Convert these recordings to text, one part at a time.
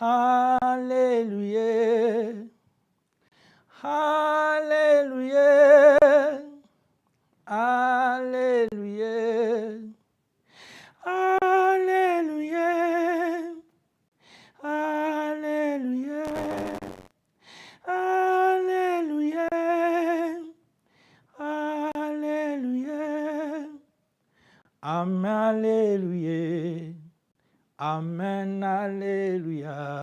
Alléluia. Alléluia. Alléluia. Alléluia. Alléluia. Alléluia. Alléluia. Amen. Alléluia. Amen. Alléluia.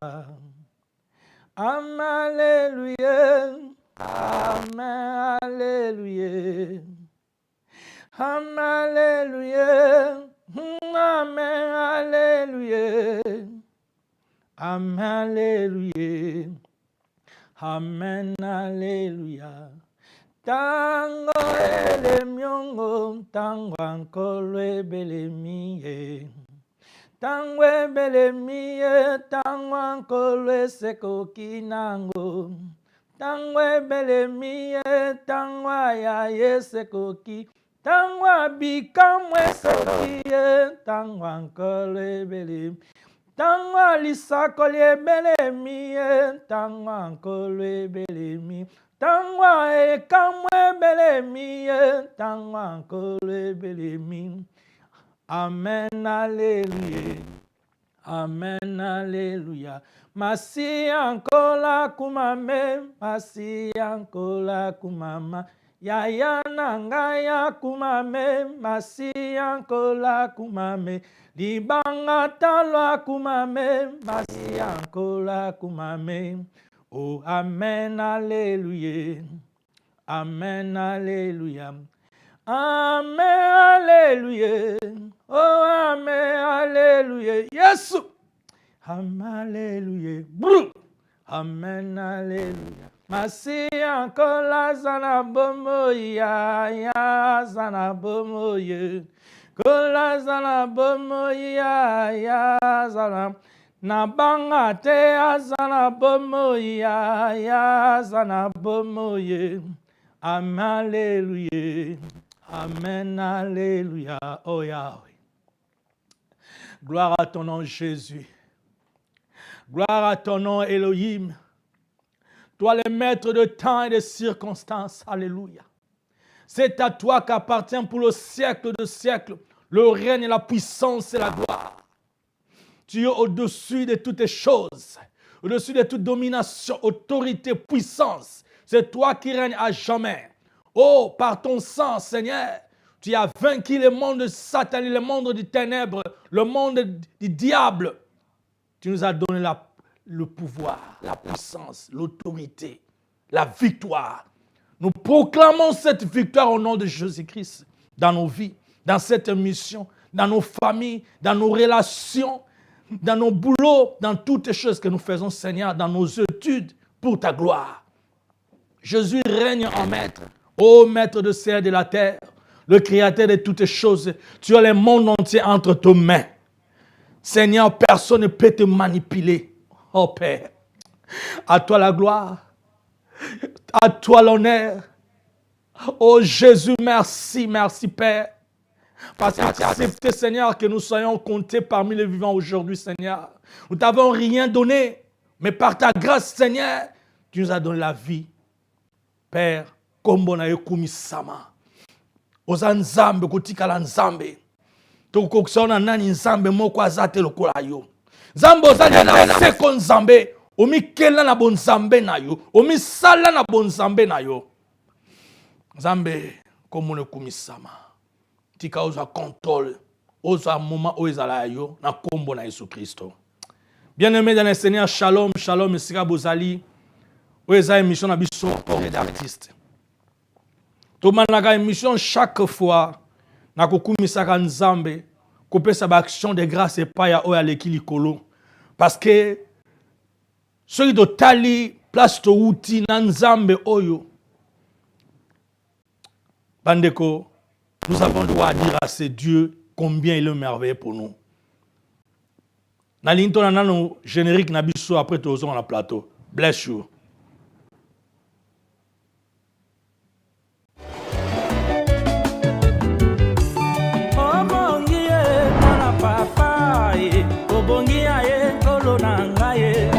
Amen. Alléluia. Amen. Alléluia. Amen. Alléluia. Amen. Alléluia. Amen. Alléluia. Amen. Alléluia. Tango ele miongo, tango ankolo ebele miye. Tango ebele miye, tango ankolo eseko kinango. Tango ebele miye, tango ayaye eseko ki. Tango abikamwe sokiye, tango ankolo ebele. Tango alisakoli ebele miye, tango ankolo ebele miye. Tangwa ekamwe belemi, tangwa ankole belemi. Amen, alléluia. Amen, alléluia. Masi ankola kumame, masi ankola kumama. Yaya nangaya kumame, masi ankola kumame. Libanga talwa kumame, masi ankola kumame. Oh, amen, alléluia. Amen, alléluia. Amen, alléluia. Oh, amen, alléluia. Yes. Amen, alléluia. Amen, alléluia. Masi ankola zana bomo ya zana bomo ye. Kola zana bomo ya zana. Na banga te azana bomo ya zana bomo ye. Amen, alléluia. Amen, alléluia. Oh Yahweh. Gloire à ton nom Jésus. Gloire à ton nom Elohim. Toi le maître de temps et de circonstances. Alléluia. C'est à toi qu'appartient pour le siècle de siècles le règne et la puissance et la gloire. Tu es au-dessus de toutes les choses, au-dessus de toute domination, autorité, puissance. C'est toi qui règnes à jamais. Oh, par ton sang, Seigneur, tu as vaincu le monde de Satan, le monde des ténèbres, le monde du diable. Tu nous as donné le pouvoir, la puissance, l'autorité, la victoire. Nous proclamons cette victoire au nom de Jésus-Christ dans nos vies, dans cette mission, dans nos familles, dans nos relations, dans nos boulots, dans toutes les choses que nous faisons, Seigneur, dans nos études, pour ta gloire. Jésus règne en maître, ô maître de ciel et de la terre, le créateur de toutes choses. Tu as le monde entier entre tes mains. Seigneur, personne ne peut te manipuler. Oh Père, à toi la gloire, à toi l'honneur. Oh Jésus, merci, merci Père. Parce que tu as accepté, Seigneur, que nous soyons comptés parmi les vivants aujourd'hui, Seigneur. Nous ne t'avons rien donné, mais par ta grâce, Seigneur, tu nous as donné la vie. Père, comme on a eu kumisama. Oza nzambe kutikala nzambe. Tokokisona nani nzambe moko azate lokola yo. Nzambe ozali na seko nzambe. Omikela na bon nzambe na yo. Omisala na bon nzambe na yo. Nzambe comme on a kumisama. Tika oza contrôle, oza moment où ezala yo na kombo na Jésus Christ. Bien-aimé dans le Seigneur, shalom, shalom, esika bozali. Oza émission na biso corps d'artiste. To manaka émission chaque fois na kokumisaka nzambe, kopesa ba action de grâce et pas ya oya leki likolo. Parce que ceux qui tali place to uti na nzambe oyo. Bandeko, nous avons le droit à dire à ce Dieu combien il est merveilleux pour nous. Nalinto nanano générique nabiso après tous on la plateau. Bless you. Obongie mwana papa, obongie kolo nanga ye.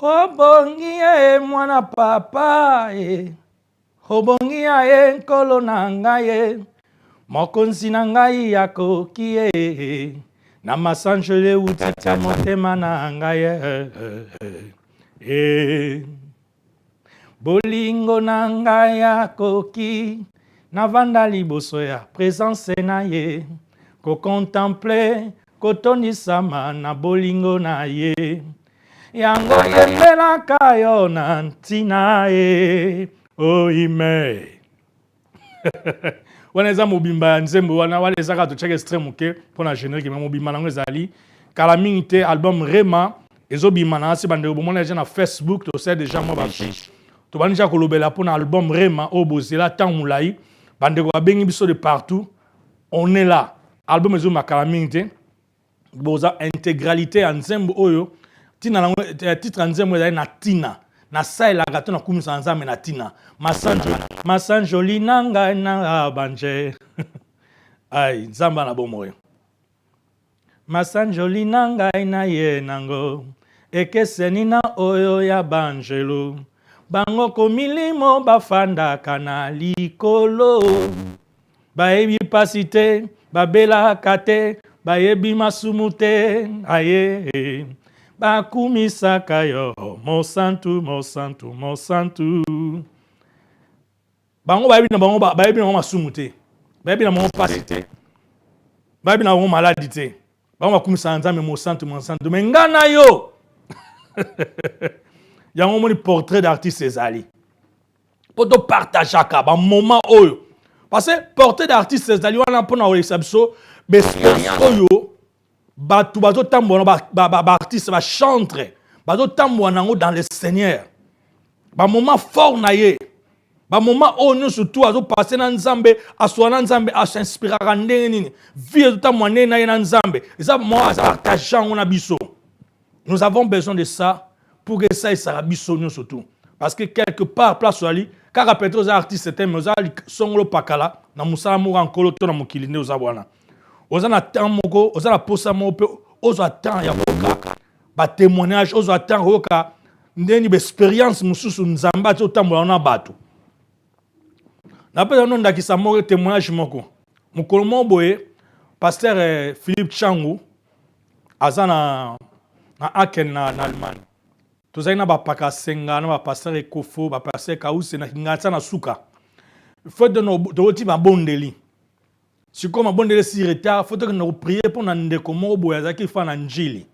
Obongie mwana papa e, obongia e nkolo na ngai, mokonzi na ngai akoki e, na masanjele utita motema na ngai e, bolingo na ngai akoki, na vanda liboso ya présence na ye, ko contemple, kotonisama na bolingo na ye. Yango yembelaka yo na ntina e oime. Wana eza mobimba ya nzembo wana ezaka tocheka extrême muke pona générique mais mobimba nango ezali kala mingi te album Rema ezobima na asi bande bomona déjà na Facebook to sait déjà moi ba to banja kolobela pona album Rema obozela tant mulai bande ko bengi biso de partout on est là album ezoma kala mingi te boza intégralité ya nzembo oyo tina na titre nzembo ezali na tina na saila gato na kumisa nzambe na tina masanjoli nanga na banje ai nzamba na bomoyo masanjoli nanga na ye nango ekeseni na oyo ya banjelo bango ko milimo bafanda kana likolo baebi pasite babela kate baebi masumute aye bakumisaka yo mosantu bango bayebi na masumu te bayebi na bango pasi te bayebi na bango maladi te bango bakumisaka nzambe mosantu me nga na yo yango moni portrait d'artiste ezali po topartageaka bamoment oyo parce que portrait d'artiste ezali wana mpona kolekisa biso bespèce oyo batu bazo tambola ba artiste ba chantre bazo tambola nango dans le Seigneur ba moment fort na ye ba moment ono surtout azo passer na nzambe aswana nzambe asinspirera ndenge nini vie tout tambola na ye na nzambe ça moi partageant na biso nous avons besoin de ça pour que ça sera biso nous surtout parce que quelque part place ali kaka peut-être aux artistes c'était mais aux songolo pakala na musala mura nkolo to na mokili ne ozabwana ozana temps moko ozana posa moko ozo temps ya koka ba témoignage ozo temps koka ndeni be expérience mususu nzamba to tambola na bato na pesa no ndakisa moko témoignage moko mukolo moboye pasteur Philippe Changu azana na Aken na Allemagne tozali na ba pakasenga na ba pasteur Ekofo ba pasteur Kause na ngata na suka faut de no doti ba bondeli. Si comme un bon délai si retard, il faut que nous prions pour nous comment boyaza qui fait n'anjili.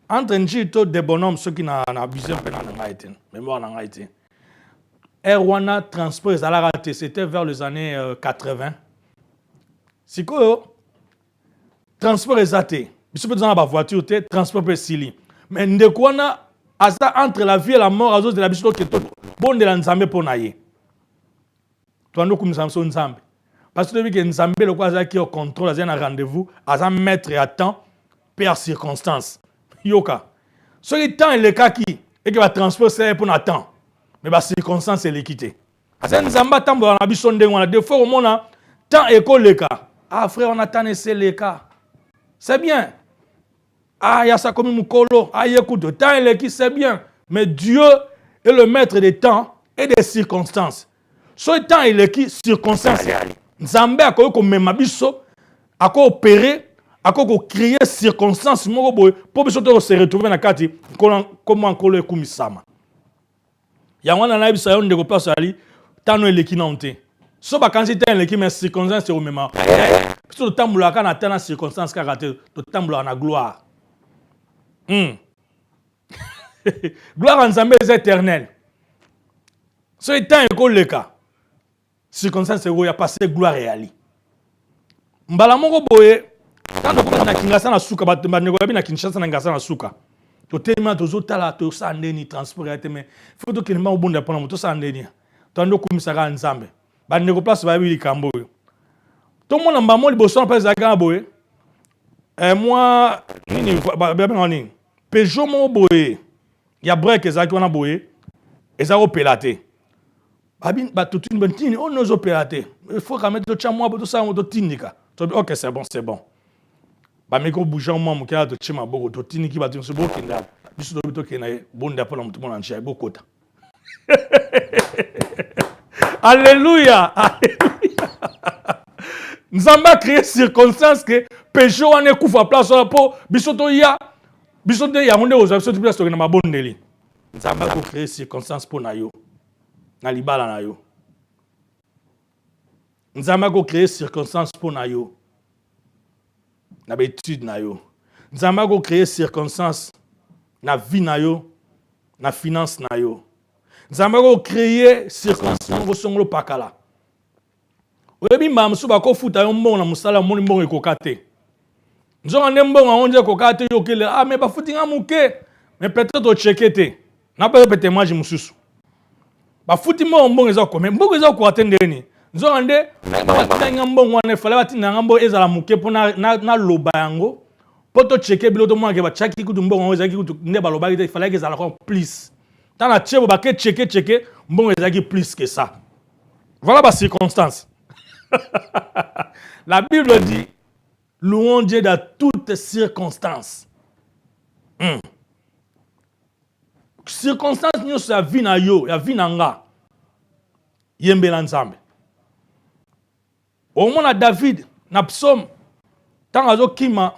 Entre n'jili tout des bonhommes ceux qui n'ont abusé un peu dans l'Haïti, mémoire dans l'Haïti. Erwana transport à la raté, c'était vers les années 80. Si quoi transport exaté, il faut dans la voiture, transport pesili. Mais ndekwana asa entre la vie et la mort à cause de la biso qui est bon de l'ensemble pour naïe. Toi nous comme ça ensemble. Parce que depuis que Nzambe le quoi qui au contrôle à un rendez-vous, à un maître à temps, par circonstance. Yoka. Ce qui temps est le cas qui et que va transporter pour un temps. Mais par circonstance c'est l'équité. À un Nzamba tambo on a besoin de on a des fois au monde temps école le cas. Ah frère on attend c'est le cas. C'est bien. Ah il y a ça comme mukolo. Ah écoute temps est le qui c'est bien. Mais Dieu est le maître des temps et des circonstances. Ce temps est le qui circonstance. Nzambe akoyo mema biso ako opérer ako créer circonstances moko boy pour biso to se retrouver na kati comment nkolo ekumisama ya wana na bisa yo ndeko paso ali tano eleki na onte So bakanzi te leki mais circonstance c'est au même. So to tambula kana tana circonstance ka raté to tambula na gloire. Gloire en Zambé est éternelle. So étant école le cas. Circonstance c'est où il y a passé gloire et ali. Mbala moko boye quand on na Kinshasa na suka ba nego na Kinshasa na ngasa na suka. To tellement to tala to sa ndeni transport mais faut to kelema obunda pona moto sa ndeni. To ndo kumisaka Nzambe. Ba nego place ba bi likambo yo. To mona mbamo liboso na pesa ga boye. Moi nini ba ngani. Peugeot mo boye. Ya break ezaki wana boye. Ezako pelate. Babin ba tout une bonne tini on nous opérater. Il faut quand même to chamwa to sa moto tinika. OK, c'est bon, c'est bon. Ba meko bouger moi mo kala to chima boko to tiniki ba to so boko nda. Biso do bito kenaye bonda pour la mutu mona nchia bokota. Alléluia. Nous avons créé circonstance que Peugeot en est couvre place pour bisoto ya bisoto ya monde aux bisoto place na mabondeli. Nous avons créé circonstance pour na yo. Na libala na yo. Nous avons créé circonstance pour na yo. Na étude na yo. Nous avons créé circonstance na vie na yo, na finance na yo. Nous avons créé circonstance au songolo pakala. Oyebi mba msuba ko futa yo mbongo na musala moni mbongo ekokate. Nzonga ne mbongo onje ekokate yo kele mais ba futinga muke. Mais peut-être au checkete. Na pas peut-être moi je mususu. Ba futi mbongo eza ko mais mbongo eza ko atendeni. Nzonga nde ba tinga mbongo wana fala ba tinga mbongo ezala muke pona na loba yango. Poto checker biloto mo ke ba chaki kutu mbongo ezaki kutu nde ba loba il fallait que ezala ko plus. Tana chebo ba ke checker mbongo ezaki plus que ça. Voilà ba circonstance. La Bible dit louons Dieu dans toutes circonstances. Circonstances nous sa vie na yo, ya vie na nga. Yembela Nzambe. Au moment de David, na psaume, tant azo kima,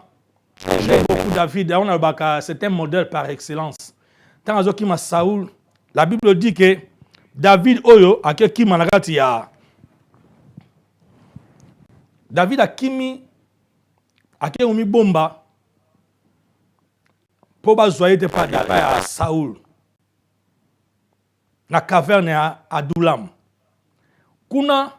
j'aime beaucoup David, on a c'est un modèle par excellence. Tant azo kima Saoul, la Bible dit que David oyo a kima na kati ya David a kimi ake umi bomba pour bazoyer te pa ya Saoul na caverne ya Adulam. Kuna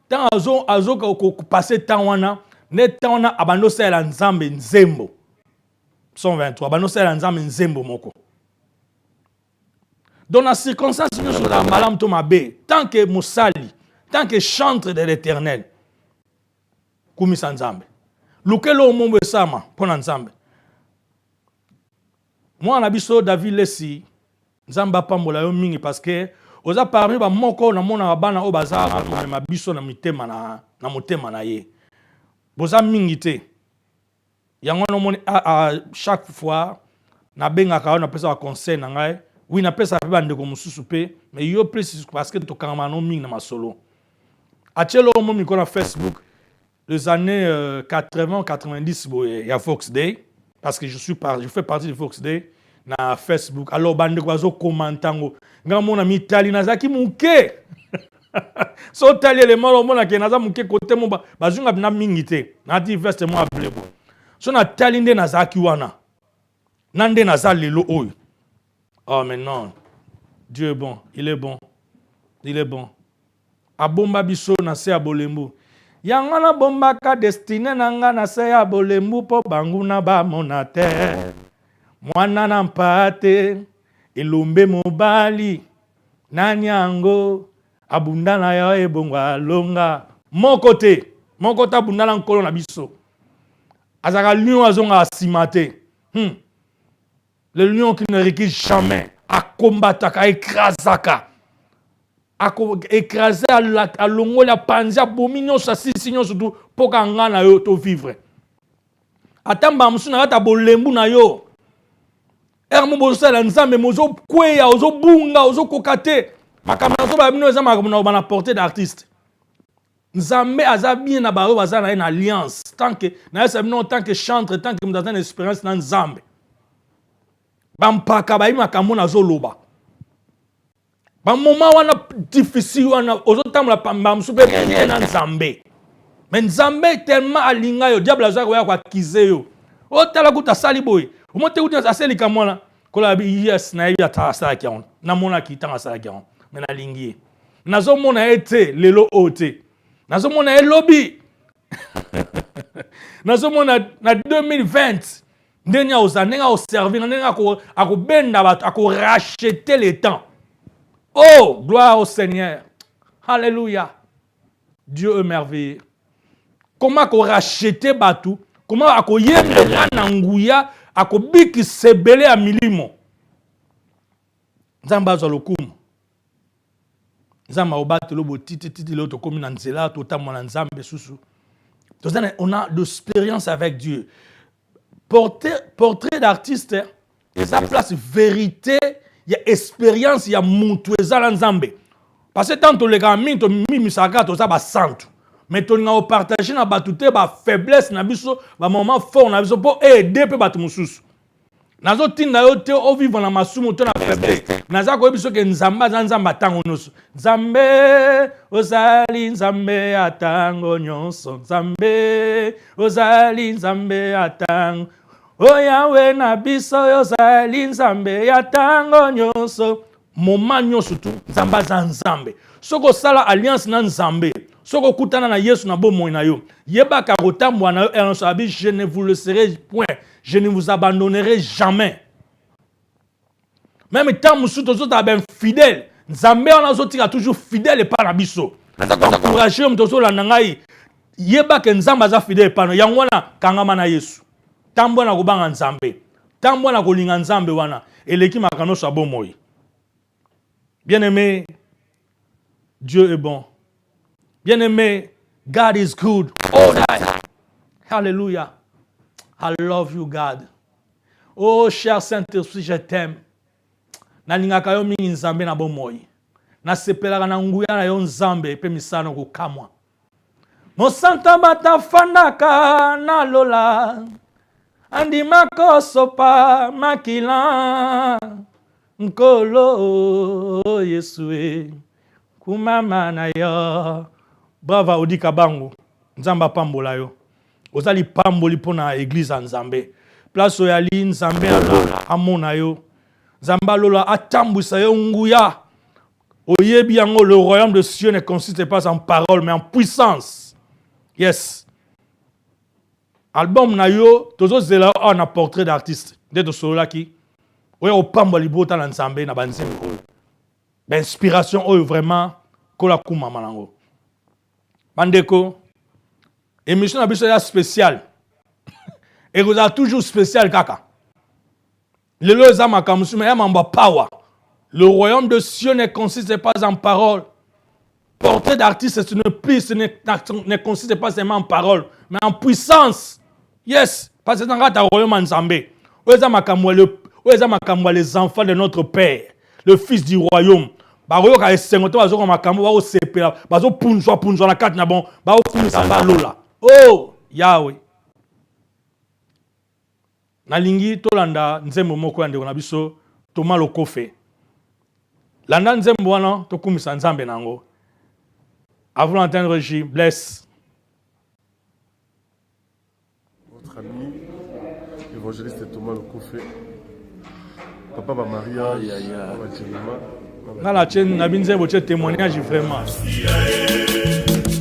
tant azo ko passer temps wana ne temps wana abando sala Nzambe nzembo. Psaume 23 abando sala Nzambe nzembo moko. Dans la circonstance nous sur la malam to mabe tant que musali, tant que chantre de l'Éternel. Kumisa Nzambe. Lukelo mombe sama pona Nzambe. Moi na biso David lesi Nzamba pambola yo mingi parce que oza parmi ba moko na mona bana o bazar ma biso na mitema na motema na ye. Boza mingi te. Yango no moni à chaque fois na benga ka na pesa conseil na ngai. Oui na pesa pe bande ko mususu pe mais yo plus parce que to kama no mingi na masolo. Achelo mo mi ko na Facebook. Les années 80-90, il y a Fox Day, parce que je fais partie de Fox Day, na Facebook. Alors, bande kwazo commentango. Nga mona mi tali nazaki muke. So tali le malo mona ke naza muke kote mo bazunga na mingite. Na di veste mo ablebo. So na tali nde nazaki wana. Nande naza lelo oy. Oh mais non. Dieu est bon, il est bon. Il est bon. Abomba biso na se abolembo. Yangana bomba ka destiné nanga na se ya bolembu po banguna ba monate. Mwana na mpate ilumbe mobali nanyango abundana ya ebongwa longa moko ta abundana nkolo na biso. Azaka lion azonga asimate. Le lion qui ne recule jamais a combataka écrasaka. Écraser à longo la panza bomino sa signyo surtout pour kanga na yo to vivre. Atamba musuna ata bolembu na yo. Ermo bosala Nzambe mozo kweya ozo bunga ozo kokate. Makamana so ba bino eza makamana ba na portée d'artiste. Nzambe aza bien na ba baza na une alliance tant que na esa bino tant que chantre tant que mutata na expérience na Nzambe. Bampaka ba ima kamona zo loba. Ba moment wana difficile wana ozotambola pamba musupe na Nzambe. Mais Nzambe tellement alinga yo diable azako ya kwa kize yo. Otala kuta sali boy. Omote kuta aseli kamwana. Kola bi yes na ya ta sala kion. Na mona ki tanga sala kion. Mais na lingi. Nazo mona ete lelo ote. Nazo mona elobi. Nazo mona na 2020 ndenya osanenga o servir ndenya ako benda bato ako racheter le temps. Oh, gloire au Seigneur. Alléluia. Dieu est merveilleux. Comment ako racheter bato? Comment ako yemela na nguya ako biki sebele a milimo? Nzamba zo lokumu. Nzamba obate lobo titi loto komi na nzela to tamwa na nzambe susu. On a de l'expérience avec Dieu. Portrait d'artiste, et sa place vérité, il y a expérience, il y a montou ezala nzambe. Parce que tant les gamins to mimi saka to ça ba santu. Mais to nga partager na batute ba faiblesse na biso, ba moment fort na biso pour aider pe batu mususu. Nazo tinda yo te o vivre na masumu to na faiblesse. Naza ko biso ke nzamba nzamba tango nyonso. Nzambe ozali nzambe atango nyonso. Nzambe ozali nzambe atango. O Yahweh na biso ozali nzambe atango nyonso. Moment nyonso tu nzamba za nzambe. Soko sala alliance na nzambe. Soko kutana na Yesu na bomoi na yo. Yeba ka kotambwa na yo je ne vous laisserai point. Je ne vous abandonnerai jamais. Même tant que vous êtes ben fidèle, Nzambe on a toujours fidèle et pas na biso. Encourager mtozo la nangai. Yeba ke Nzamba za fidèle pa no yangwana kangama na Yesu. Tambo na kubanga Nzambe. Tambo na kolinga Nzambe wana eleki makano sa bomoi. Bien-aimé, Dieu est bon. Bien-aimé, God is good all time. Hallelujah. I love you, God. Oh, cher Saint-Esprit, je t'aime. Nalingaka yo mingi Nzambe na bomoi. Nasepelaka na nguya na yo Nzambe pe misano kukamwa. Mosanta batafandaka na lola. Andimako sopa makila. Nkolo Yesue. Kumama na yo. Brava Odika Bango. Nzamba pambola yo. Ozali pamboli pona église en Nzambe. Place oyali Nzambe amona yo. Nzamba lola atambwisa yo nguya. Oyebi yango le royaume de Sion ne consiste pas en parole mais en puissance. Yes. Album na yo tozo zela on a portrait d'artiste. D'être solo qui oya opamboli bota na Nzambe na banzembe. Ben inspiration oyo vraiment kola kuma manango. Bandeko émission na biso ya spécial. Et vous avez toujours spécial kaka. Le loza makamusu mais mamba power. Le royaume de Sion ne consiste pas en parole. Portrait d'artiste c'est une piste ne consiste pas seulement en parole mais en puissance. Yes, parce que dans le royaume en Nzambe. Oza makamwa les enfants de notre Père, le fils du royaume. Baroyo ka esengoto bazo makambo ba osepela bazo punjwa na kati na bon ba okumisa ba lola. Oh, Yahweh. Nalingi tolanda nzembo moko ya ndeko na biso Thomas Lokofe. Landa nzembo wana tokumisa Nzambe nango. Avant l'antenne régie, bless. Votre ami, évangéliste Thomas Lokofe. Papa ba Maria, Papa Djemima. Dans la chaîne, na binzembo tche témoignage vraiment.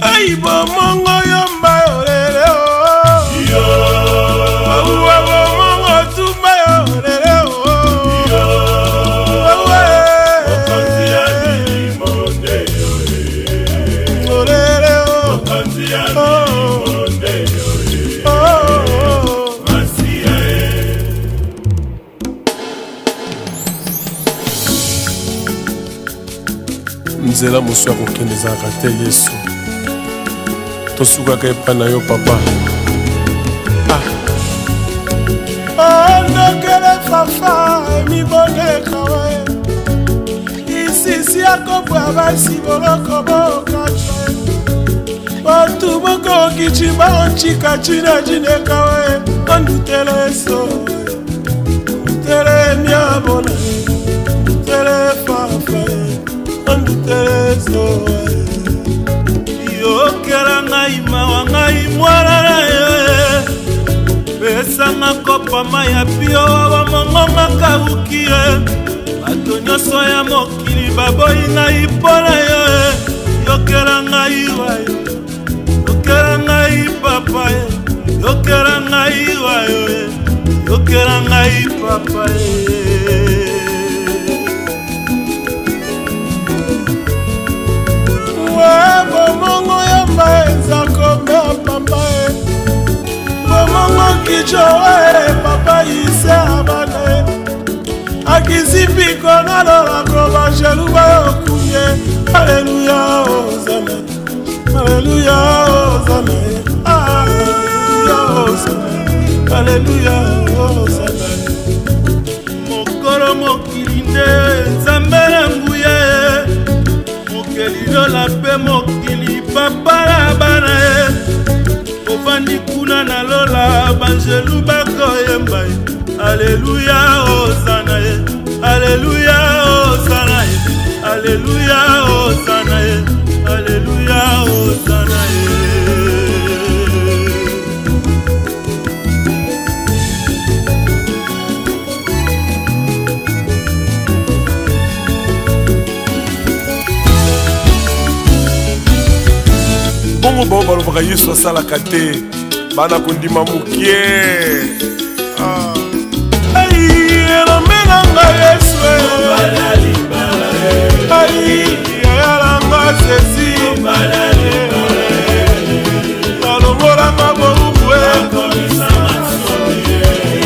Aïe, bon, mongo yomba yorele o. Yo. Wawa mongo tumba yorele o. Yo. Wawa. Okanti ani monde yorele. Yorele o. Okanti ani monde yorele. Oh. Masia e. Nzela mosu akokende ezalaka te Yesu. Tosukaka epai na yo papa. Ondokele fafa miboneka we. Isisi akobwa basi boloko bokacha. Batu boko kichimba onchika china jineka we. Ondutele so. Ondutele miabona. Ondutele fafa. yesu yokela ngai mawa ngai mwana na yo pesanga kopama ya pio bamongonga kauki bato nyonso ya mokili baboyi ngai mpona yo yokela ngai wayo yokela ngai papa yokela ngai wayo yokela ngai papa bomongo yamba eza komea papa bomongo kijoe papa ise abana akizipiko nalolako bajelu bayokumye aleluya ozana aleluya ozana aleluya ozana aleluya ozana mokolo mokili nde nzambe na nguya mokelilola mpe mokili papa na bana ovandi kuna na lola banjelu bakoyemba aleluya ozana aleluya ozana aleluya ozana aleluya ozana bongo bao balobaka yesu asalaka te bana kondima mokie elomenanga yesu yayalanga sesi alongolanga boubwe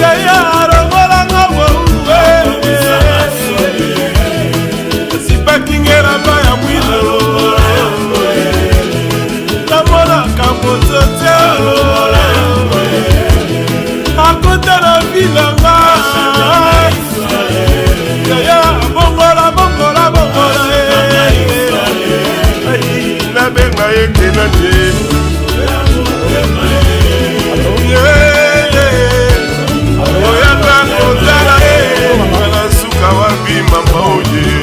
yaya alongolanga boubwe sipakingela baya mwilelo akota na bilanga yaya bongola bongola bongola nabenga yekena te oyaka kotala na suka wabima maoye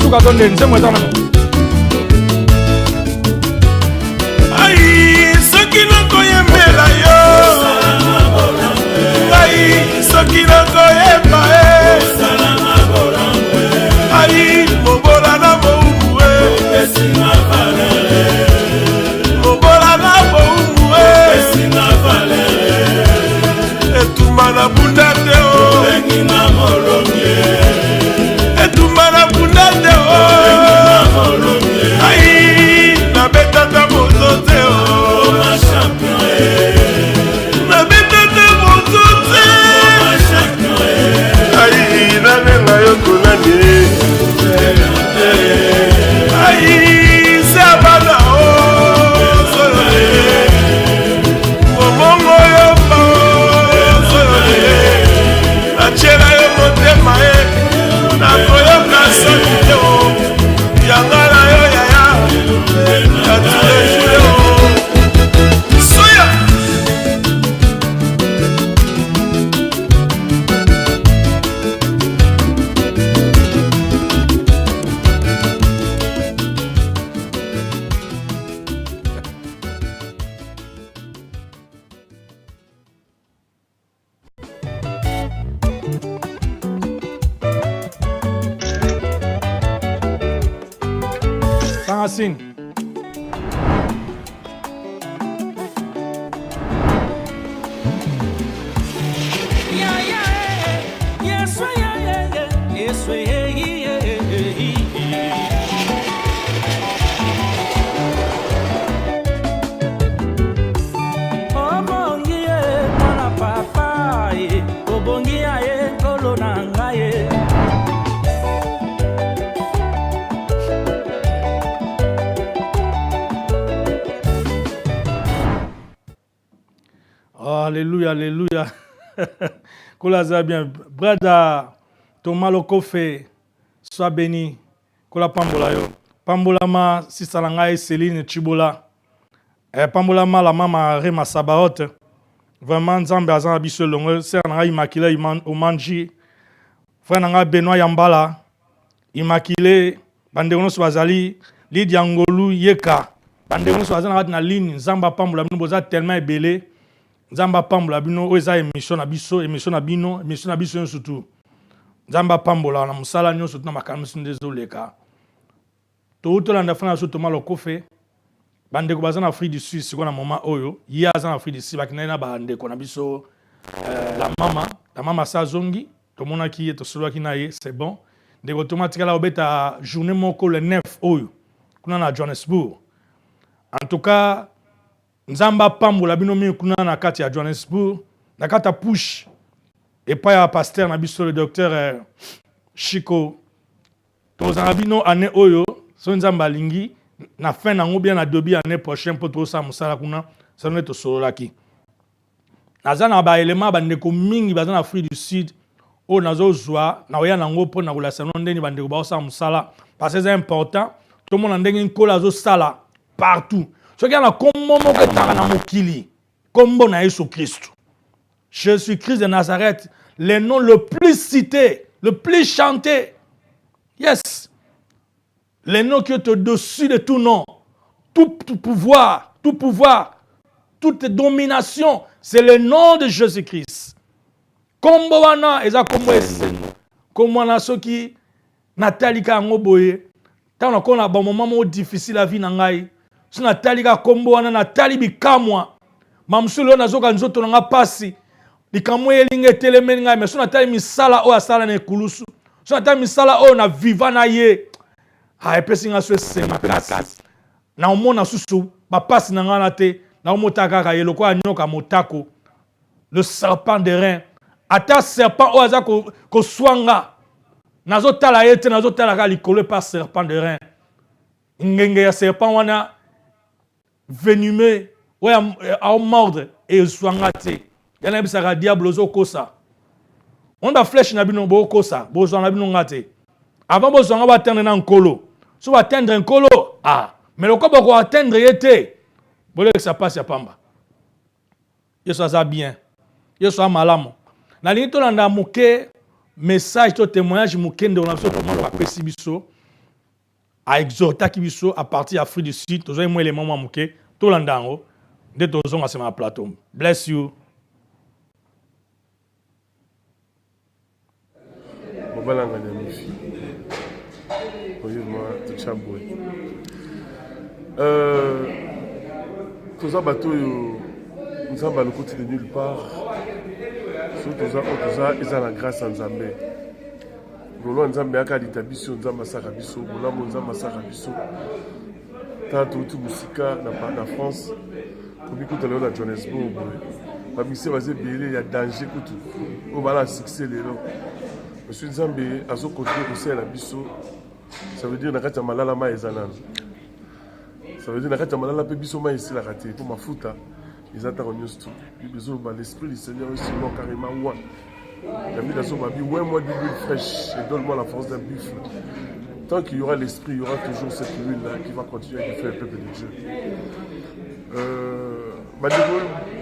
suka donde nzemwe tana ai soki nakoyembela yo ai soki nakoyemba ai mobola na boumwe mobola na boumwe etumba na bunda te o etumba na bunda te o ai nabetata moto te o nabetata moto te ai nanenga yo konani ai sabana o momongo yo pa achela yo motema nakoyoka soki te o yanga na yo yaya atulejule o soya Sangasine. Alléluia, alléluia. Kola bien. Brada, Thomas Lokofe, sois béni. Kola Pambola yo. Pambolama Sisalanga Céline Chibola. Pambolama la mama Rema Sabaot. Vraiment Nzambe azana biso longo Sernanga Immaculée Omanji. Frère Nanga Benoît Yambala. Immaculée Banderono Swazali Lydia Ngolu Yeka. Banderono Swazana na ligne Nzamba Pambola bino boza tellement belé. Nzamba Pambola bino oza émission na biso surtout. Nzamba Pambola na musala nyo surtout na makamisi ndezoleka. Tolanda fana so Thomas Lokofe bandeko baza na Afrique du Sud siko na moment oyo ya za na Afrique du Sud bakina na bandeko na biso la mama Sazongi tomona ki to solo ki na ye c'est bon de automatique obeta journée moko le 9 oyo kuna na Johannesburg. En tout cas Nzamba Pambola bino mi kuna na kati ya Johannesburg na kata push et pas ya pasteur na biso le docteur Chico tozana bino ane oyo so Nzamba lingi na fin na ngobia na dobi année prochaine pour to sa musala kuna ça nous to solo laki nazana ba élément bandeko mingi bazana Afrique du Sud o nazo zwa na oya na ngopo na relation ndeni bandeko ba sa musala parce que c'est important tout le monde ndenge nkola zo sala partout ce qui a na kombo moko taka na mokili kombo na Yesu Christ Jésus-Christ de Nazareth le nom le plus cité le plus chanté yes. Les noms qui sont au-dessus de tout nom, tout pouvoir, toute domination, c'est le nom de Jésus-Christ. Kombo wana eza kombo ese. Kombo wana soki Nathalie ka ngoboye. Tant qu'on a bon moment difficile la vie na ngai. So Nathalie ka kombo wana Nathalie bikamwa. Mamsulo nazoka nzoto nga pasi. Likamwe elinge telemeni ngai mais so Nathalie misala o asala na ekulusu. So Nathalie misala o na viva na ye. Ah, epesi nga so sema kasi. Na omona susu ba passe na ngana te na omotaka ka yeloko anyoka motako. Le serpent de rein. Ata serpent o aza ko swanga. Nazo tala yete nazo tala ka likolo par serpent de rein. Ngenge ya serpent wana venimeux o a mordre et swanga te. Yana bisa ka diable zo kosa. On ba flèche na bino bo kosa, bo zo na bino ngate. Avant bo zo nga ba atteindre na nkolo. Si on va atteindre un colo, mais le corps va atteindre l'été. Vous voulez que ça passe à Pamba. Il soit bien. Il soit malamo. Na ligne tolanda muke message to témoignage muke de on a comment va pesibiso à exhorter kibiso à partir d'Afrique du Sud. Toujours moi les moments muke tolanda ngo de tozon à ce plateau. Bless you. Bobalanga nyamifi. Tous les bateaux, nous sommes le côté de nulle part. Ils ont la grâce en Zambé. Nous avons la grâce en en France. Comme nous à Johannesburg. Il y a danger. Il y a succès. Monsieur Nzambe a continué à la biso. Ça veut dire que nakati malala ma ezana. Ça veut dire que nakati malala pe biso ma ici la raté pour ma fouta. Ils attendent news tout. Ils besoin de l'esprit du Seigneur aussi non carrément ouais. La vie de son babi ouais moi du bulle fraîche et donne-moi la force d'un buffle. Tant qu'il y aura l'esprit, il y aura toujours cette huile là qui va continuer à faire le peuple de Dieu.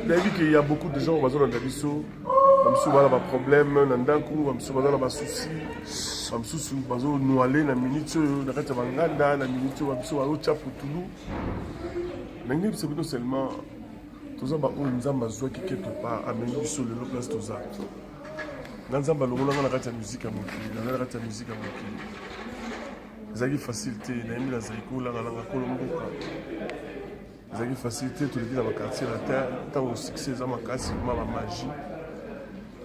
Il a dit qu'il y a beaucoup de gens qui ont des biso. Bamsu bala ba problème nandaku bamsu bala ba souci bamsu bazo noaler na minute na kati banganda na minute bamsu ba ocha putulu nangi c'est plutôt seulement toza ba o nzamba zwa ki quelque part amener sur le place toza nzamba longola na kati ya musique ya mokili na kati ya musique ya mokili ezaki facilité na yemi na zaiko la nga kolomboka ezaki facilité to le dit dans le quartier la terre tant au succès za makasi ma magie.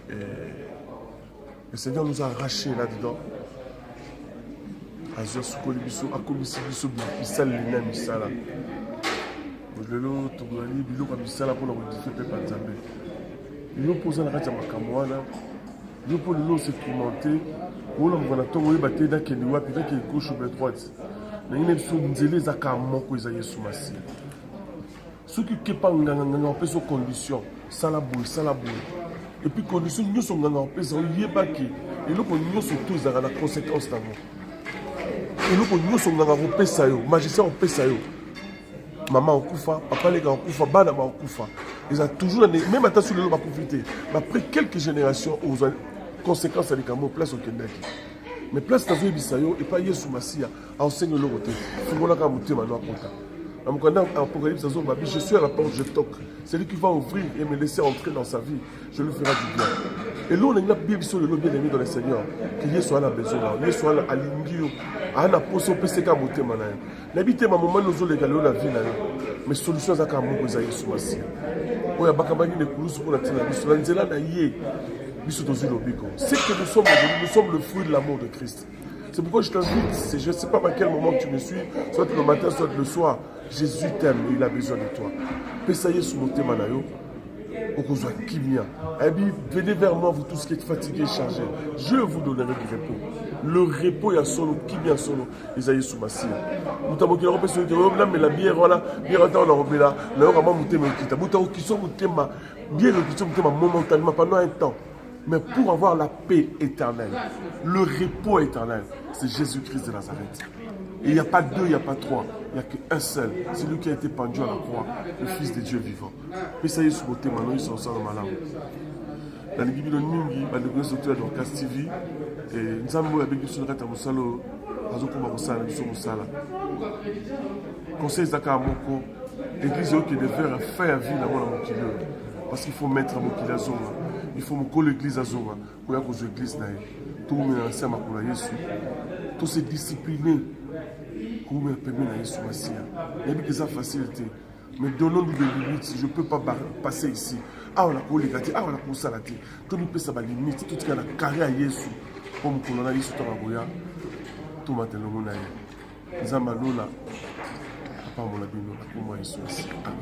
Et le Seigneur nous a arrachés là-dedans. Azur Soukoli Bissou, Akomisi Bissou, Bissal Lina Missala. Lelo, Togolali, Bilo Missala pour le modifier Pépé Nzambe. Bilo posé la rate à Makamoana. Bilo pour le lot s'expérimenter. Ou l'on va attendre, oui, battre d'un Kénoua, puis d'un qui est gauche ou bien droite. Mais il y a une zélé Zakarman qui est Soumasi. Ceux qui ne pas en fait sur condition, Salaboué. Et puis condition nous sommes en paix, il y a pas qui et nous nous surtout dans la conséquence d'avant. eloko nyonso nganga kopesa yo magicien opesa yo maman okufa papa leka okufa bana bakufa ils ont toujours même ata sur lelo bakufite après quelques générations aux conséquences ya likambo place okendaki mais place tazoyebisa yo epa yesu masiya aosenge eloko te fungolaka motema no akota na mokanda apocalypse azoba je suis à la porte je toque celui qui va ouvrir et me laisser entrer dans sa vie je lui ferai du bien et là on a une bible sur le bien aimé dans le Seigneur que yesu a besoin là yesu a alingi yo ana poso peseka motema na yo nabite ma moment nous oleka lelo la vie na yo mais solution za ka moko za yesu masiya oya bakabaki ne kulusu pour la tina biso na nzela na ye biso tozi lobiko c'est que nous sommes le fruit de l'amour de Christ. C'est pourquoi je t'invite, je ne sais pas à quel moment tu me suis, soit le matin, soit le soir, Jésus t'aime et il a besoin de toi. Pesaye sous mon thème manayo, okozwa kimia. Venez vers moi, vous tous qui êtes fatigués et chargés. Je vous donnerai du repos. Le repos, il y a solo, kimia solo, Isaïe sous ma scie. Nous t'avons dit, mais la bière, voilà, bière, on a roulé là, là, on a monté, mais qui t'a monté, qui sont montés, bien, qui sont montés momentanément pendant un temps. Mais pour avoir la paix éternelle, le repos éternel, c'est Jésus-Christ de Nazareth. Et il n'y a pas deux, il n'y a pas trois, il n'y a qu'un seul. C'est lui qui a été pendu à la croix, le Fils de Dieu vivant. Mais ça y est, sous mon thème, ils sont ensemble malade. Dans les Bibles de Ningi, dans les Bibles de Dorcas TV, et nous avons avec nous sur le Moussalo, nous avons commencé à nous Moussala. Conseil Zaka Moko, l'église qui devait faire vie dans mon kilo. Parce qu'il faut mettre mon kilo à zone. Il faut me coller l'église à Zoma, pour y avoir l'église naïe. Tout le monde est ensemble pour la Yesu. Tout se discipliner. Pour me permettre la Yesu Massia. Il y a des facilités. Mais donnons-nous des limites. Je ne peux pas passer ici. Ah, on a collé gâté. Ah, on a poussé la tête. Tout le monde peut savoir les limites. Tout ce qu'il y a carré à Yesu. Comme on a Yesu Tamagoya. Tout le matin, on a eu. Les amalola. Papa, on a bien eu. Pour moi, Yesu Massia. Amen.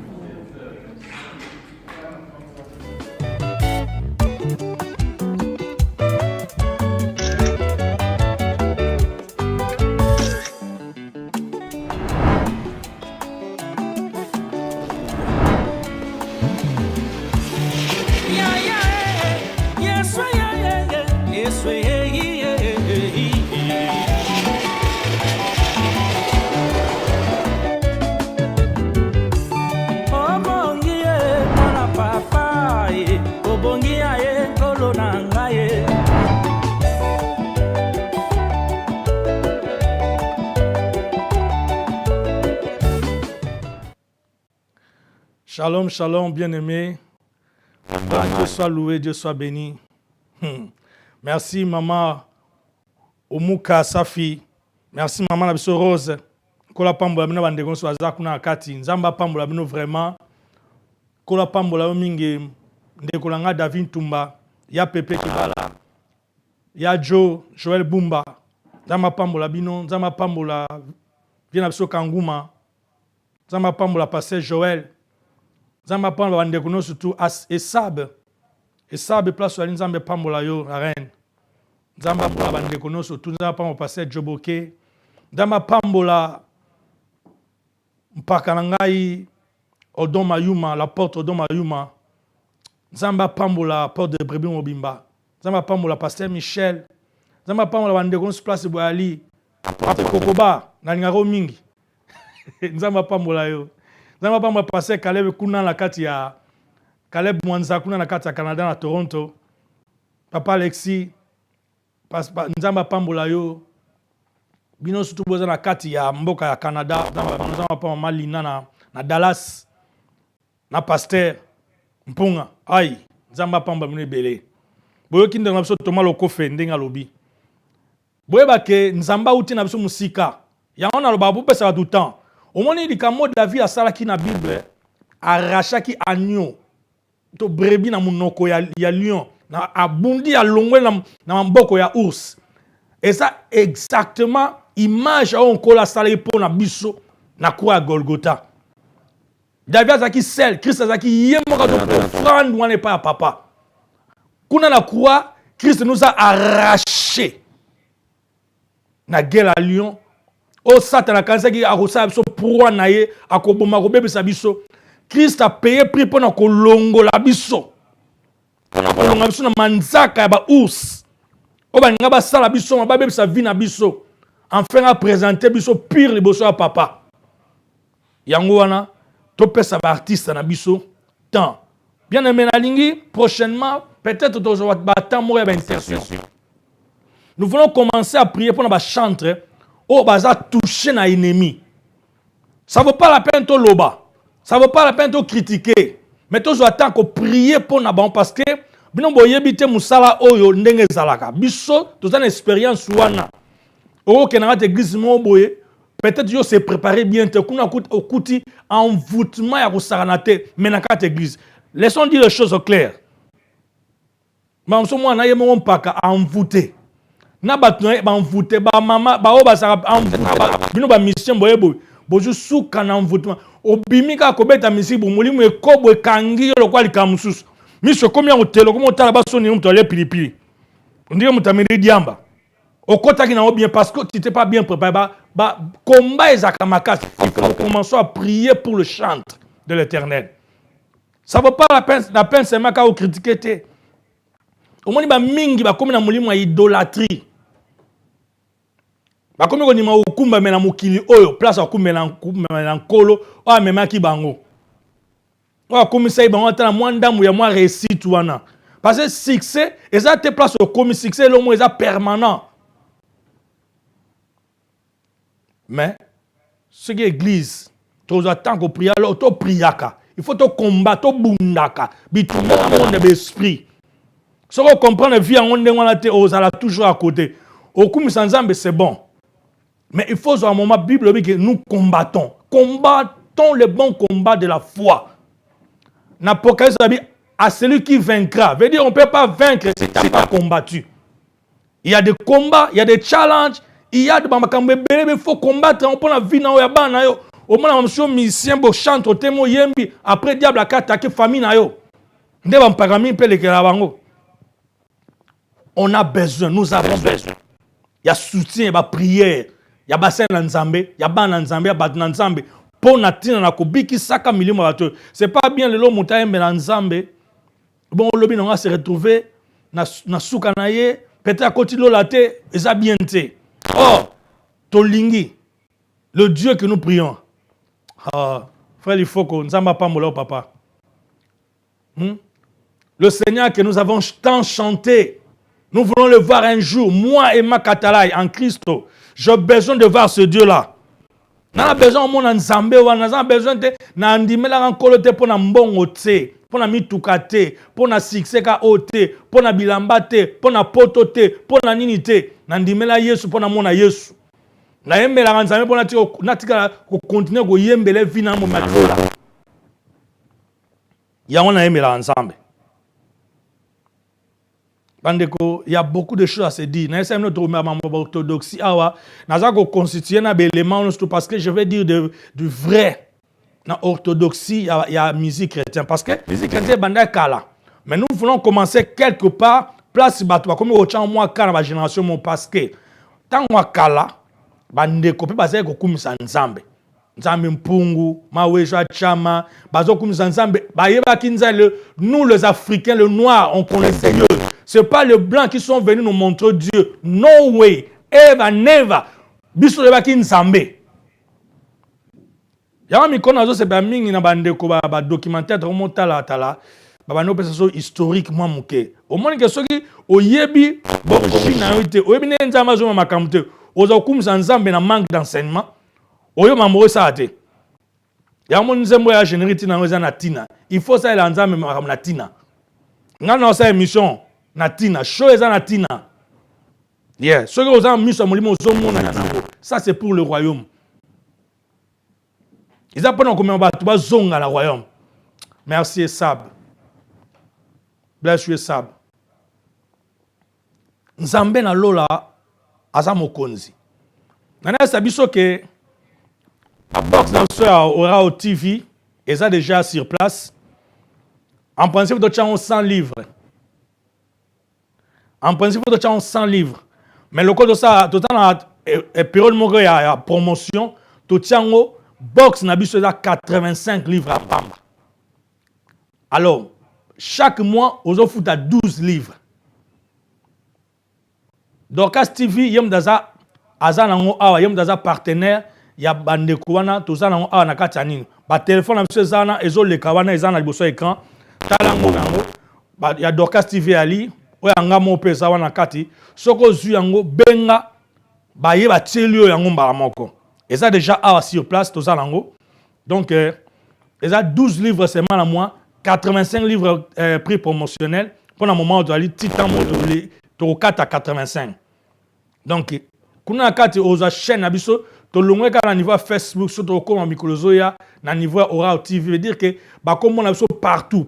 Shalom, shalom, bien-aimés. Dieu soit loué, Dieu soit béni. Merci, maman Omuka Safi. Merci, maman Nabiso Rose. Kola pambola bino bandeko so azakuna akati. Nzamba pambola bino vraiment. Kola pambola mingi ndeko langa David Tumba. Ya Pepe Kibala. Ya Joel Bumba. Nzamba pambola bino. Nzamba pambola Viena Biso Kanguma. Nzamba pambola Pasteur Joel. Nzamba pambola bandeko no surtout Esab place wa nzambe pambola yo la reine. Nzamba pambola bandeko no surtout nzamba pambola Pasteur Joboke. Nzamba pambola mpaka na ngai Odon Mayuma, la porte Odon Mayuma. Nzamba pambola porte de Brebis Mobimba. Nzamba pambola Pasteur Michel. Nzamba pambola bandeko no sur place Boali. Après Kokoba na ngaro mingi. Nzamba pambola yo. Nzamba pambola Pasteur Caleb kuna na kati ya Caleb Mwanza kuna na kati ya Canada na Toronto. Papa Alexis. Nzamba pambola yo. Bino surtout boza na kati ya mboka ya Canada. Nzamba pambola Malina na Dallas. Na Pasteur Mpunga. Ai. Nzamba pambola bino ebele. Boyo kinde na biso Thomas Lokofe ndenga lobi. Boye bake nzamba uti na biso musika. Yango na loba bopesa tout temps. Omoni likambo David asalaki na Bible arrachaki agneau to brebis na munoko ya lion na abundi ya longwe na mboko ya ours. Et ça exactement image on kola salé pour na biso na croix Golgotha. David azaki sel, Christ azaki yemoka to prendre wane pa papa. Kuna na croix Christ nous a arraché na guerre à lion. O Satan a cansé qui a reçu biso pour naie akoboma ko bebisa biso. Christ a payé prix pour na kolongo la biso. Na kolonga biso na manzaka ya ba ours. O ba nga ba sala biso ba bebisa vie na biso. enfin à présenter biso pire les bosso à papa. Yango wana to pesa ba artiste na biso tant. Bien aimé na lingi prochainement peut-être toujours ba temps mo ya ba intercession. Nous voulons commencer à prier pour nos chantres au baza toucher na ennemi. Ça vaut pas la peine de loba. Ça vaut pas la peine de critiquer. Mais toujours attend qu'on prie pour na bon parce que bino boyebite musala oyo ndenge zalaka. Biso tous une expérience wana. O kenanga église mo boye peut-être yo se préparer bien te kuna okuti envoûtement ya kosaranate mais na kat église. Laissons dire les choses claires. Mamso mwana ye mo mpaka envoûter. Na batno ba envoûter ba mama ba o ba sara envoûter bino ba mission boye boye. Boju suka na envoûtement. Obimika kobeta misibu mulimu ekobo ekangi lo kwa likamususu. Miso komi ya hotelo komo tala baso ni mtu ale pilipili. Ndire mutamiri diamba. Okota ki na bien parce que tu t'es pas bien préparé ba combat ezakamakasi. Il faut commencer à prier pour le chantre de l'Éternel. Ça vaut pas la peine seulement ka critiquer te. Au moins ba mingi ba komi na mulimu ya idolâtrie. Ba komi ko ni ma okumba mena mukili oyo place okumba na nkolo o amema ki bango. O komi sai bango tana mwanda mu ya mwa réussite wana. Parce que succès eza te place au komi succès le mot eza permanent. Mais ce qui est église, tu attends qu'on prie alors tu priaka. Il faut te combattre bundaka, bitumba dans monde de l'esprit. Ce qu'on comprend la vie en monde on a osala toujours à côté. Au komi sanzambe c'est bon. Mais il faut à un moment Bible que nous combattons. Combattons le bon combat de la foi. L'Apocalypse dit à celui qui vaincra. Veut dire on ne peut pas vaincre si tu n'as pas combattu. Il y a des combats, il y a des challenges, il y a des bamakambe il faut combattre. On prend la vie na yaba na yo. Au moins monsieur musicien bo chante au témo yembi après diable a attaqué famille na yo. Nde ba mpagami pe le kela bango. On a besoin, nous avons besoin. Il y a soutien, il y a prière. Il y a bassin na nzambe, il y a ban na nzambe, il y a bat na nzambe. Pour natina na kobiki saka milimo bato. C'est pas bien le lo mutaye na nzambe. Bon lobi na se retrouver na suka na ye, peut-être à côté lo laté, eza bien té. Oh, tolingi. Le Dieu que nous prions. Ah, frère il faut qu'on nzamba pas molo papa. Le Seigneur que nous avons tant chanté. Nous voulons le voir un jour, moi et ma Katalai en Christ. J'ai besoin de voir ce Dieu-là. Nous avons besoin de mon Nzambe, nous avons besoin de Nandimela Nkolote pour na mbongo te, pour na mitukate, pour na succès ka ote, pour na bilambate, pour na potote, pour na ninite. Nandimela Yesu pour na mona Yesu. Na yembela Nzambe pour na tika ko continuer ko yembele vie na mo matola. Ya wana yembela Nzambe. Il y a beaucoup de choses à se dire. Nous sommes notre orthodoxie. Nous avons constitué un élément parce que je vais dire du vrai. Dans l'orthodoxie, il y a la musique chrétienne. Parce que la musique chrétienne est kala. Mais nous voulons commencer quelque part. Place batwa comme au champ moi kala la génération mon parce que tant moi kala bande copie basé ko kumisa nzambe. Nzambe mpungu, maweja chama, bazo kumisa nzambe. Bayeba kinzale nous les Africains le noir on connaissait Dieu. Ce n'est pas les blancs qui sont venus nous montrer Dieu. No way. Ever, never. Biso de baki nzambe. Yama mikona zo se ba mingi na bande ko ba documentaire remonta la tala. Ba no pesa so historiquement muke. Au moins que soki oyebi bo china yote. Oyebi ne nzamba zo makamte. Ozo kumza nzambe na manque d'enseignement. Oyo mamoro sa ate. Yama nzembo ya générité na ngeza na tina. Il faut ça la nzambe na tina. Ngana sa émission Natina, chose Natina. Yeah, ce que vous avez mis sur mon limon, ça c'est pour le royaume. Ils apprennent comment on va tout zonga le royaume. Merci Sab. Bless you Sab. Nzambe na lola azamo konzi. Nana sabiso que la box danseur aura au TV, et ça déjà sur place. En principe, nous avons 100 livres. En principe, nous avons 100 livres. Mais le code de ça, tout le période de la promotion, tout le box n'a plus 85 livres à Pamba. Alors, chaque mois, on offre à 12 livres. Donc, à TV, il y a aza nango awa ye mutu partenaire ya bandeko wana toza nango awa na kati ya nini ba telefone na biso eza wana ezoleka wana eza na liboso ya écran tala yango nango ya Dorcas TV ali oyo anga mo mpe eza wana kati soko ozwi yango benga baye batieli oyo yango mbala moko eza déjà awa sur place toza nango donc eza 12 livres seulement na mois 85 livres prix promotionnel pour le moment tozali titan mo tokokata 85 donc kuna kati oza chaîne na biso tolongwe ka na niveau ya Facebook so tokoma mikolo zoya na niveau ya Oral TV veut dire que bakomona biso partout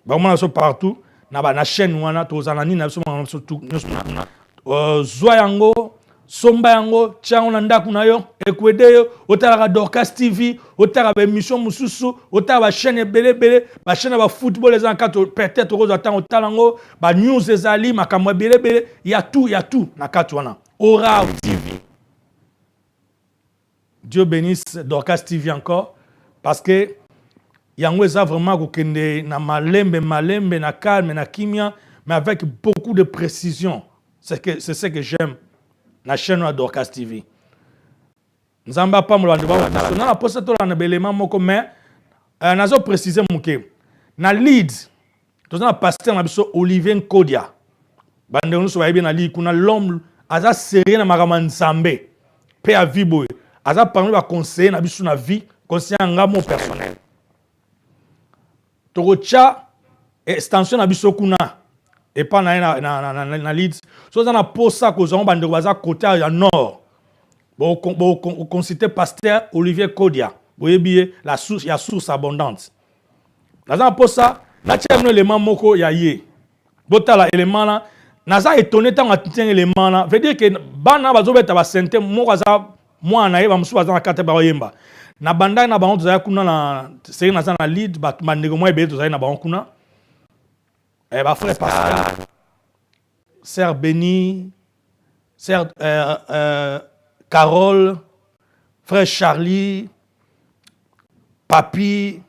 bakomona biso partout na chaîne wana tozana nini na biso na biso tout zwa yango somba yango tiango na ndaku na yo ekwede yo otalaka Dorcas TV otala ba émission mususu otala ba chaîne belebele ba chaîne ba football les enquêtes peut-être ozo attend otalango ba news ezali makambo belebele ya tout na kati wana Oral TV. Dieu bénisse Dorcas TV encore parce que yango eza vraiment kokende na malembe na calme na kimia mais avec beaucoup de précision. C'est ce que j'aime la chaîne de Dorcas TV. Nzamba pas mo na na poste to na belema moko mais nazo préciser muke na lead to na pasteur na biso Olivier Nkodia bande nous so bayebi na lead kuna l'homme aza sérieux na makama nzambe pe a vibo aza parmi ba conseiller na biso na vie conseiller ngamo personnel to cha extension na biso kuna et pas na lead so za na posa ko zongo bande baza côté ya nord bon consulter pasteur Olivier Kodia boyebi la source ya source abondante na posa na tchemno élément moko ya ye botala élément là naza étonné tant atien élément là veut dire que bana bazobeta ba sente moko za mwana ye ba musu baza na kate ba yemba na banda na bango za kuna na seri na za na lead ba bandeko mo ebe to za na bango kuna ba frère pasteur sœur Béni sœur Carole frère Charlie Papi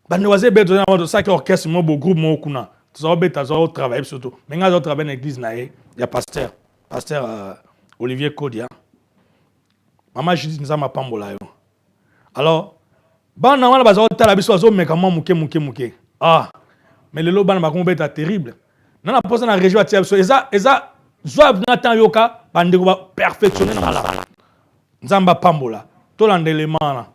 bandeko baze beto na bango ça que orchestre mo bo groupe mo kuna ça beta ça travailler surtout mais nga travailler dans l'église na ye ya pasteur Olivier Kodia maman Judith nzama pambola yo alors bana wana bazo tala biso bazo mekama muke ah mais le bana ba kombeta terrible nana posa na région atia biso eza zwa na temps yoka bande ko ba perfectionner na mala nzamba pambola to landele mana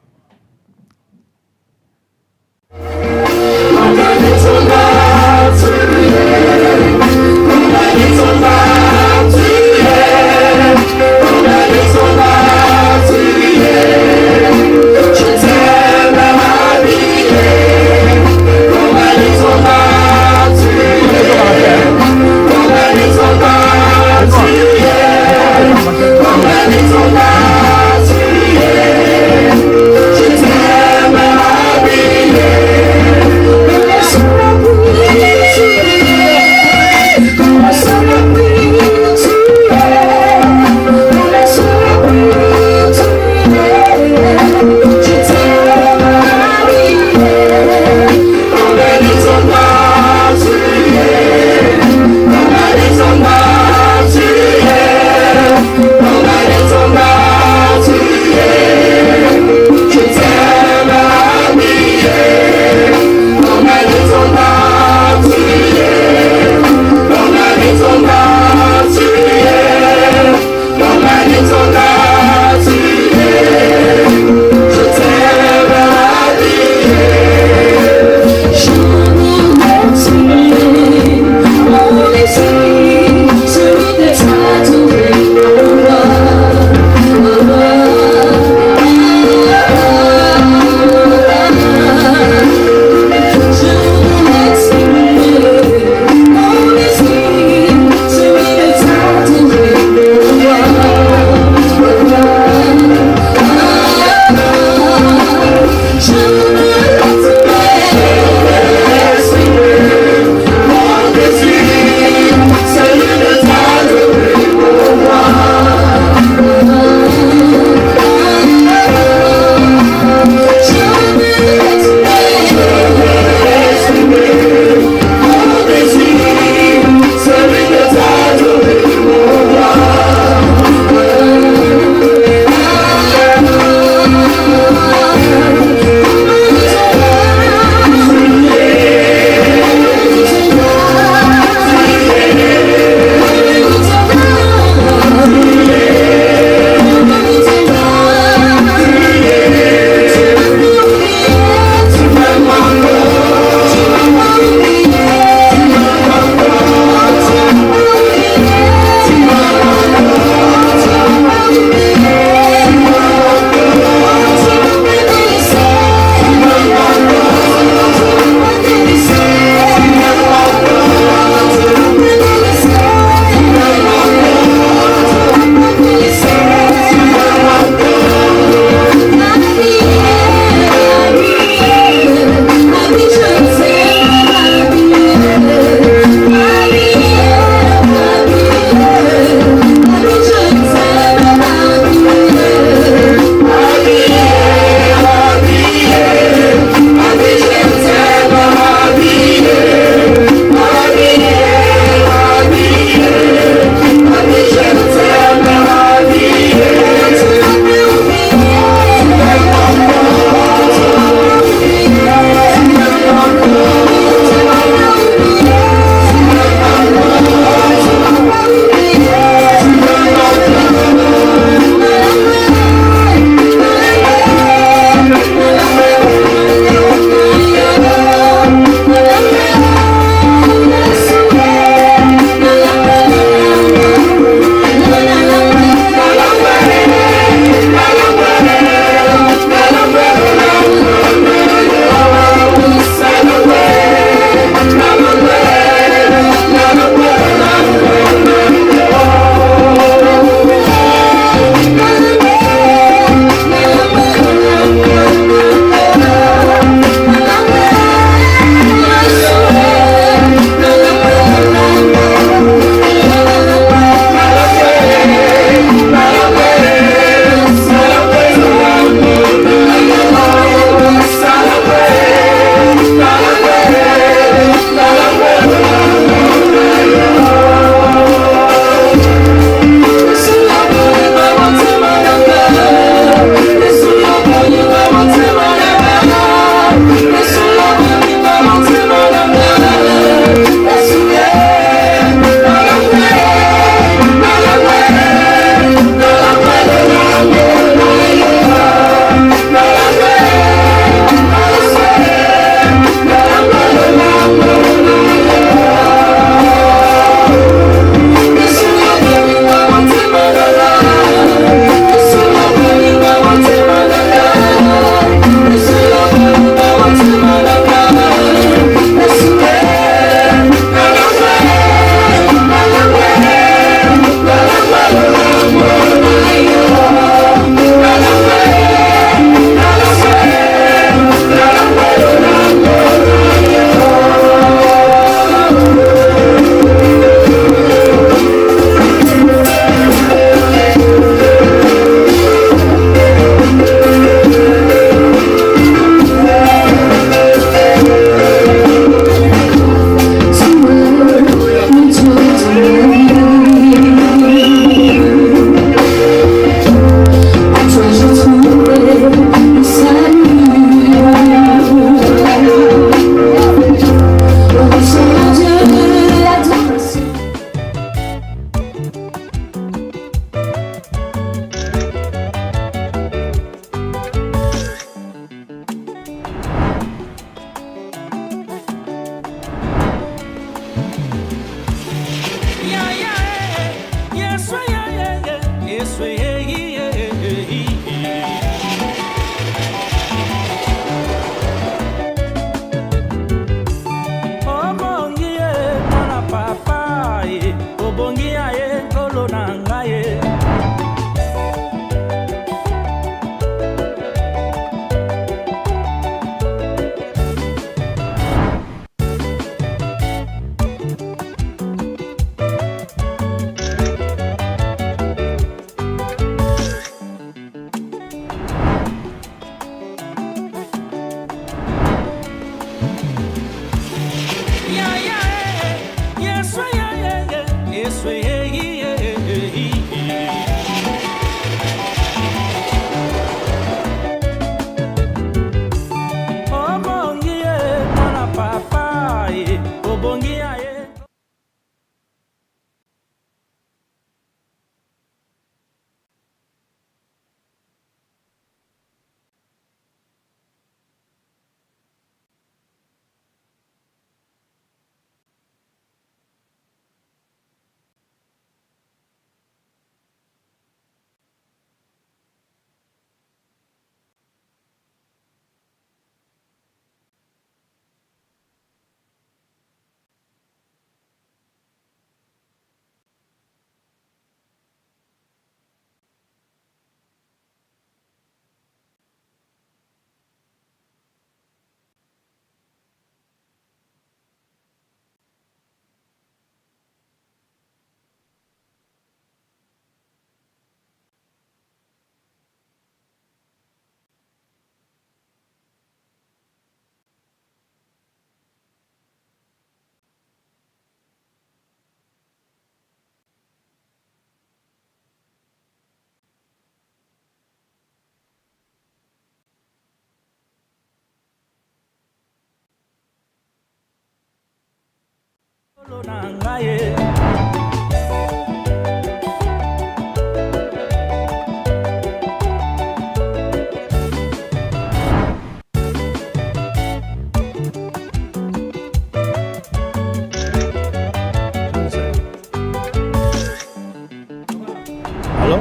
Allô?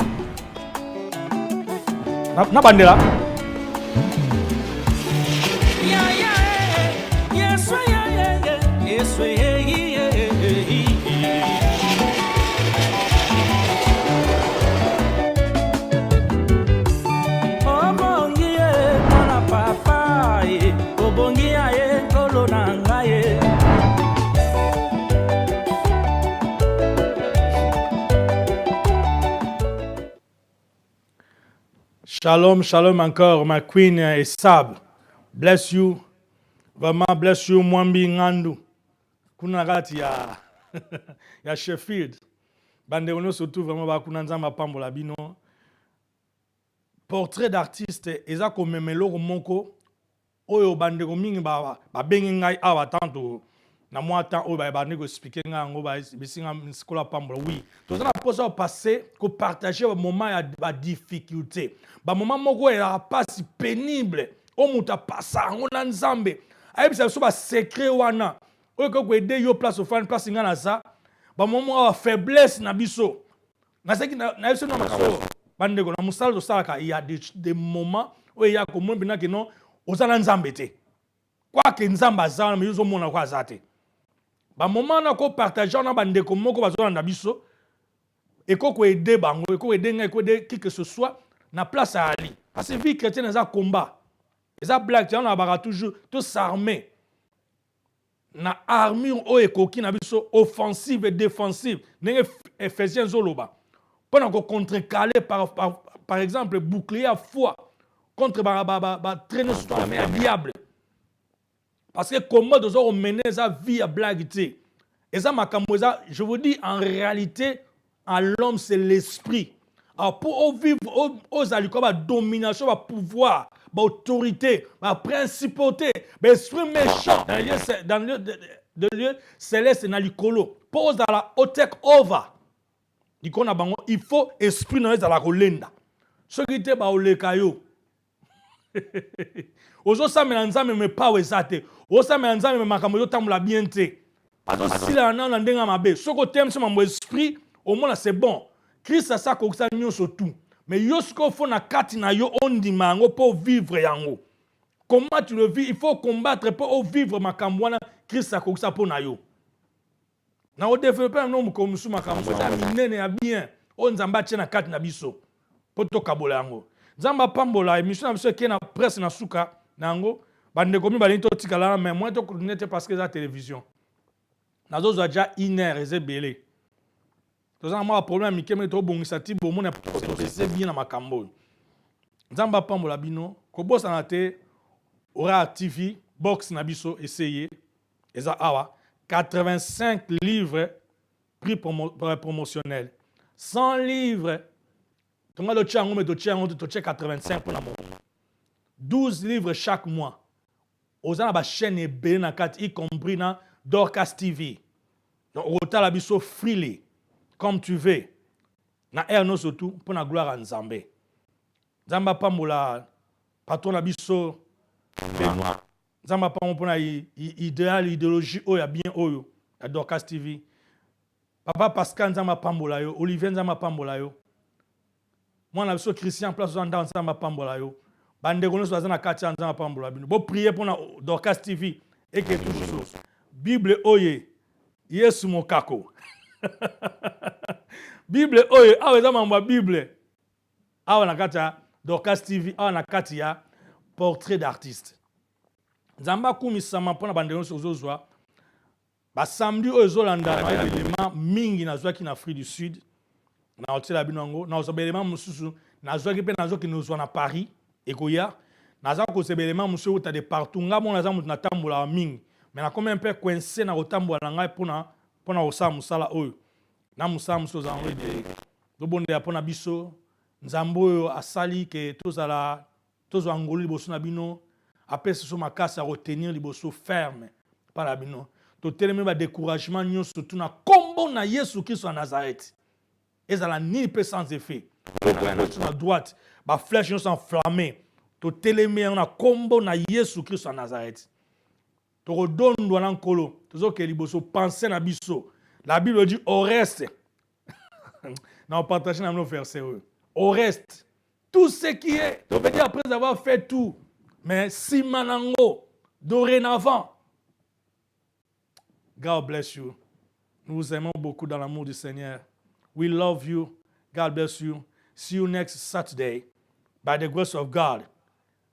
Na bandela? Shalom, shalom encore, ma queen et Sab. Bless you. Vraiment, bless you, Mwambi Ngandu. Kuna gati ya, ya Sheffield. Bande ono surtout vraiment bakuna nzamba pambola bino. Portrait d'artiste, eza ko memelo moko. Oyo bande ko mingi ba bengi ngai awa tanto. Na moi temps oyo ba bande ko expliquer ngango ba bisinga skola pambola. Oui. Tout ça pose au passé ko partager un moment ya ba difficulté. Ba moment moko ya pas si pénible. O muta passa ngona nzambe. Ayebisa so ba secret wana. Oyo ko aider yo place au fan place ngana za. Ba moment wa faiblesse na biso. Na seki na biso na maso. Bande ko na musala do sala ka il y a des moments où il y a comme bina que non ozala nzambe te. Quoi que nzamba za na yuzo mona kwa zate. Ba moment na ko partager na bande ko moko bazona na biso. Et ko aider bango, ko aider ngai ko aider qui que ce soit na place à Ali. Parce que vie chrétienne eza combat. Eza black on a bara toujours tout s'armer. Na armure o ekoki na biso offensive et défensive. Nenge Ephésiens zoloba. Pendant qu'on contrecaler par exemple bouclier à foi contre traîner sur la main à diable. Parce que comment nous avons mené sa vie à blague. Et ça, je vous dis, en réalité, à l'homme, c'est l'esprit. Alors, pour vivre aux alliés, la domination, le pouvoir, l'autorité, la principauté, l'esprit méchant, dans le lieu céleste, dans le colo, pose dans la haute over. Il faut esprit dans la colenda. Ce qui était au lekayo. Ozo sa melanzame me pa wezate. Ozo sa melanzame me makamoyo tamula bien te. Parce que si la nan ndenga mabe, ce que t'aimes c'est mon esprit, au moins c'est bon. Christ a ça ko sa nyonso tout. Mais yo ce qu'il faut na kati na yo ondima ngo pour vivre yango. Comment tu le vis? Il faut combattre pour vivre makamwana Christ a ko sa pour na yo. Na o développer un homme comme sous makambo ça minene ya bien. On nzamba tena kati na biso. Poto kabola yango. Nzamba pambola émission na biso qui na presse na suka nango bande komi bali to tikala mais moi to n'était parce que la télévision. Nazo za ja iner ezebele. To za ma problème mi keme to bongisa ti bo mona c'est bien na makambo. Nzamba pambola bino ko bosa na te ora TV box na biso essayer eza awa 85 livres prix promotionnel. 100 livres, tu as 85 pour la montre. 12 livres chaque mois. Aux ans, la chaîne est belle, y compris dans Dorcas TV. Donc, au total, la biso freely, comme tu veux. Na erno surtout, pour la gloire à Nzambe. Nzamba Pambola, patron la biso, Nzamba Pambola pour la idéal, idéologie, oya bien oyo, à Dorcas TV. Papa Pascal Nzamba Pambola yo, Olivier Nzamba Pambola yo. Moi, la biso Christian Place Nzamba Pambola yo. Bande gono so na katia Nzamba Pambola bino. Bo prier pour la Dorcas TV et que tout chose. Bible oye, Yesu mokako. Bible oye, awe za mambo Bible. Awe na katia Dorcas TV, awe na katia portrait d'artiste. Nzamba kumisama pona bande gono so zozwa. Ba samedi ozolanda ba élément mingi na zwa ki na Afrique du Sud. Na hôtel Binongo, na zo élément mususu, na zwa ki pe na zo ki nous na Paris. Ekoya naza ko sebelema monsieur uta de partout ngamo naza mutu na tambola mingi mais na combien peu coincé na otambola ngai pona osa musala oyo na musa muso za envie de do bonde ya pona biso nzambo asali ke tozala tozo angoli boso na bino apesa so makasa retenir liboso ferme para bino to telemi ba découragement nyonso tuna kombo na Yesu Kristo na Nazareth ezala ni peu sans effet na droite ba flèche sont enflammées to telemi on a combo na Yesu Christ en Nazareth to redondwa na nkolo tozo ke liboso penser na biso la Bible dit au reste na partager na nos versets au reste tout ce qui est to peut dire après avoir fait tout mais si manango dorénavant God bless you. Nous vous aimons beaucoup dans l'amour du Seigneur. We love you. God bless you. See you next Saturday. By the grace of God,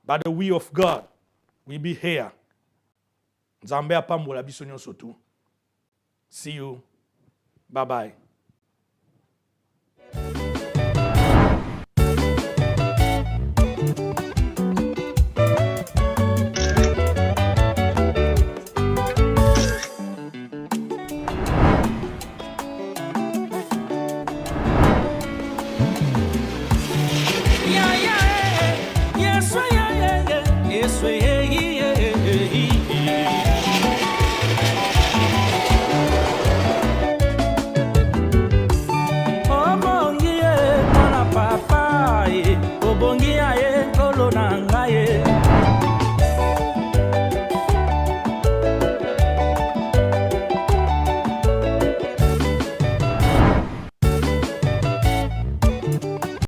by the will of God, we'll be here. Nzambe apambola biso nyonso tu. See you. Bye-bye. Obongi aye kolo na ngaye